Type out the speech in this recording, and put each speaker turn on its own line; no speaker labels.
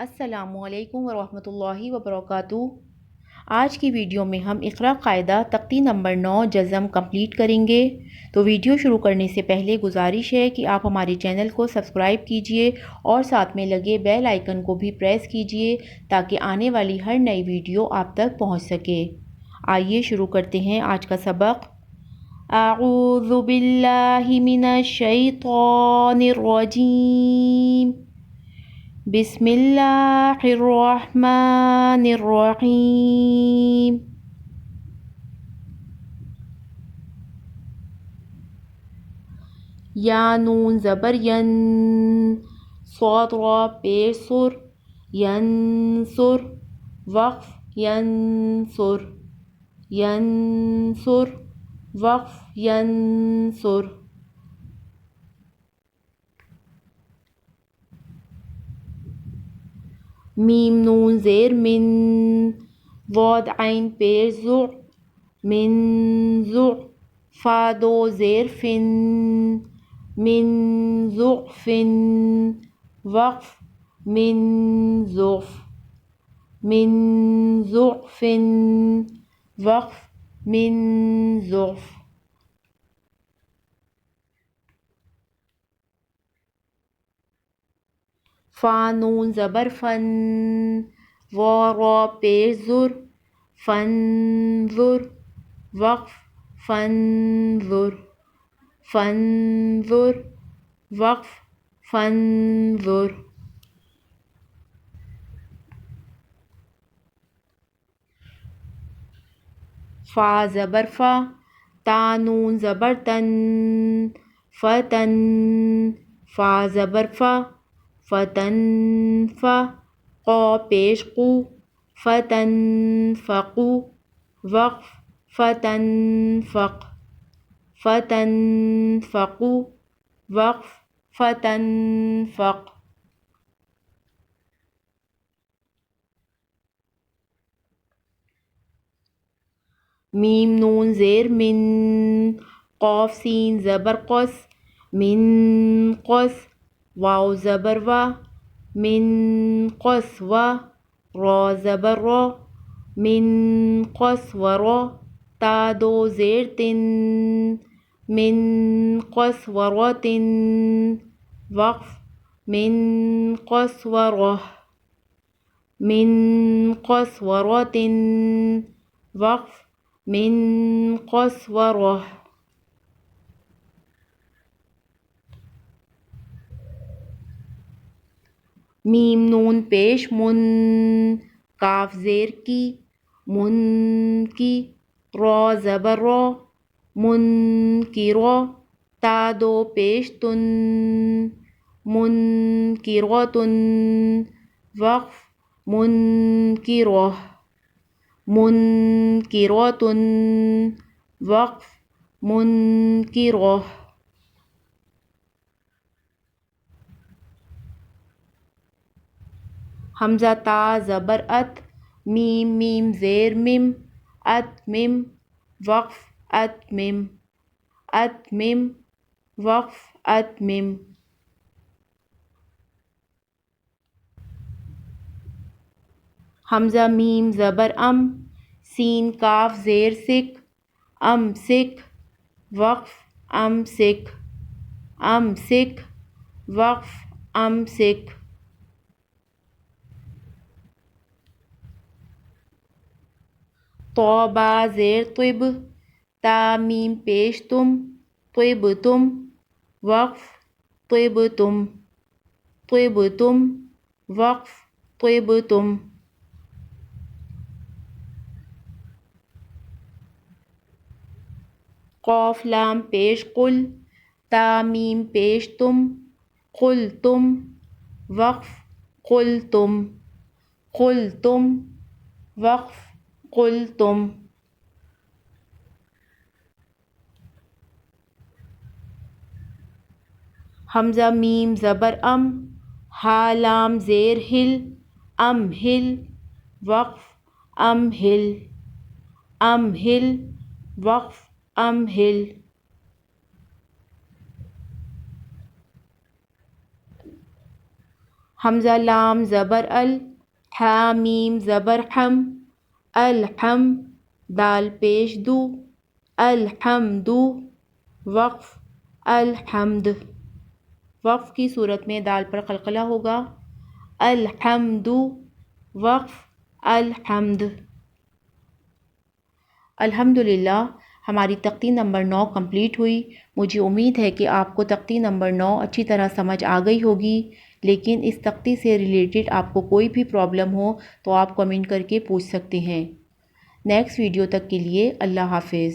السلام علیکم ورحمۃ اللہ وبرکاتہ۔ آج کی ویڈیو میں ہم اقرا قاعدہ تختی نمبر 9 جزم کمپلیٹ کریں گے۔ تو ویڈیو شروع کرنے سے پہلے گزارش ہے کہ آپ ہمارے چینل کو سبسکرائب کیجئے اور ساتھ میں لگے بیل آئیکن کو بھی پریس کیجئے تاکہ آنے والی ہر نئی ویڈیو آپ تک پہنچ سکے۔ آئیے شروع کرتے ہیں آج کا سبق۔ اعوذ باللہ من الشیطان الرجیم، بسم اللہ الرحمن الرحیم۔ یا نون زبر ین، صاد را پیش سر، ینصر، وقف ینصر، ینصر، وقف ینصر۔ میم نون زیر من، واد عین پیش ذو، من ذو، فا دو زیر فن، من ضعف، وقف من ضعف، من ضعف، وقف من ضعف۔ فا نون زبر فن، وا را پیش ذر، فانظر، وقف فانظر، فانظر، وقف فانظر۔ فا زبر فا، تا نون زبر تن، فتن، فا زبر فا، فتن فا، قا پیش قو، فتن فقو، وقف فتن فق، فتن فقو، وقف فتن فق۔ میم نون زیر من، قاف سین زبر قص، من قص، واو زبر وا، من قص وا، را زبر را، من قص ورا، تا دو زیر تن، من قص ورا تن، وقف من قص ورا، من قص ورا تن، وقف من قص ورا۔ میم نون پیش من، کاف زیر کی، من کی، را زبر را، من کی را، تا دو پیش تن، من کی را تن، وقف من کی را، من کی را تن، وقف من کی را۔ حمزہ تا زبر ات، میم میم زیر مم، اتمم، وقف اتمم، اتمم، وقف اتمم۔ حمزہ میم زبر ام، سین کاف زیر سک، امسک، وقف امسک، امسک، وقف امسک۔ طا با زیر طب، تا میم پیش تم، طبتم، وقف طبتم، طبتم، وقف طبتم۔ قاف لام پیش قل، تا میم پیش تم، قلتم، وقف قلتم، قلتم، وقف قلتم۔ حمزہ میم زبر ام، ہا لام زیر ہل، امہل، وقف امہل، امہل، وقف امہل۔ حمزہ لام زبر ال، حا میم زبر حم، الحم، دال پیش دو، الحمدو، وقف الحمد۔ وقف کی صورت میں دال پر قلقلہ ہوگا، الحمد، وقف الحمد۔ الحمدللہ ہماری تختی نمبر 9 کمپلیٹ ہوئی۔ مجھے امید ہے کہ آپ کو تختی نمبر 9 اچھی طرح سمجھ آ گئی ہوگی، لیکن اس تختی سے ریلیٹڈ آپ کو کوئی بھی پرابلم ہو تو آپ کمنٹ کر کے پوچھ سکتے ہیں۔ نیکسٹ ویڈیو تک کے لیے اللہ حافظ۔